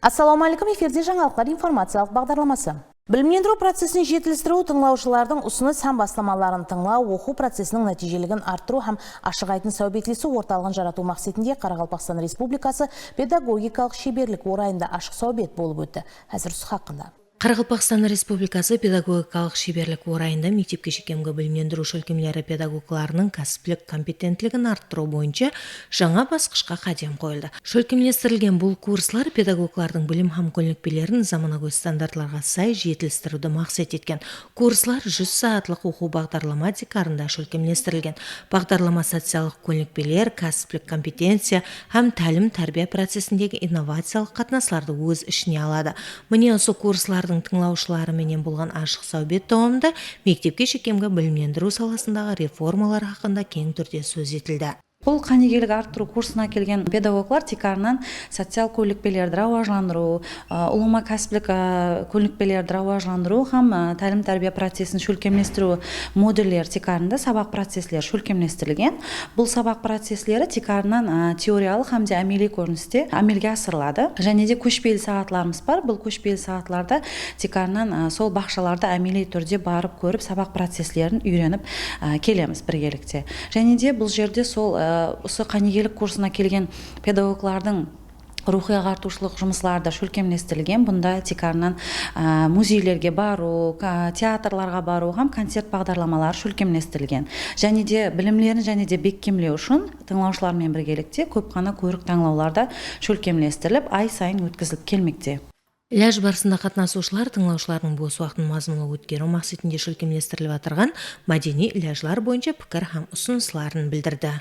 Ассаламу алейкум, эфирде жаңалықтар информациялық бағдарламасы. Білімдендіру процесін жетілістіру, тыңлаушылардың ұсыныс һәм бастамаларын тыңлау, оқу процесінің нәтижелігін арттыру һәм ашық айтын сәубетлесу орталығын жарату мақсатында Қарақалпақстан Республикасы педагогикалық шеберлік орайында ашық сәубет болып өтті. Әзір хақында. Қарақалпақстан Республикасы педагогикалық шеберлік орайында мектепке шекемгі білімдендіру шөлкемлері педагогларының кәсіптік компетентлігін арттыру бойынша жаңа басқышқа қадам қойылды. Шөлкемлестірілген бұл курслар педагоглардың білім һәм көнікпелерін заманауи стандарттарға сай жетілістіруді мақсат еткен. Курслар 100 сағатлық оқу бағдарлама декарында шөлкемлестірілген. Бағдарлама социалық көнікпелер, кәсіптік компетенция һәм тәлім-тәрбие процесіндегі инновациялық қатынасларды өз ішіне алады. Міне осы курслардың тыңлаушылары менен болған ашық сәубет davomida мектепке шекемгі білімдендіру саласындағы реформалар хақында кең түрде сөз етілді. Бұл қанегелік арттыру курсына келген педагоглар текарынан социал көлікпелерді рауажландыру, ұлыма кәсіптік көлікпелерді рауажландыру һәм тәлім-тәрбие процесін шөлкемлестіру модульдер текарында сабақ процесслер шөлкемлестірілген. Бұл сабақ процесслері текарынан теориялық һәм де әмели көріністе әмелге асырылады. Және де көшпелі сағатларымыз бар. Бұл көшпелі сағатларда текарынан сол бақшаларда әмели түрде барып көріп сабақ процесслерін үйреніп келеміз біргелікте. Және де бұл жерде сол осы қанегелік курсына келген педагоглардың рухи ағартушылық жұмысларда шөлкемлестірілген. Бұнда текарынан музейлерге бару, театрларға бару һәм концерт бағдарламалары шөлкемлестірілген. Және де білімлерін және де беккемлеу үшін тыңлаушылармен біргелікте көп қана көрік таңлауларда шөлкемлестіріліп, ай сайын өткізіліп келмекте. Ләж барысында қатынасушылар тыңлаушылардың бос уақытын мазмұнлы өткеру мақсатында шөлкемлестіріліп отырған мәдени ләжлар бойынша пікір һәм ұсыныстарын білдірді.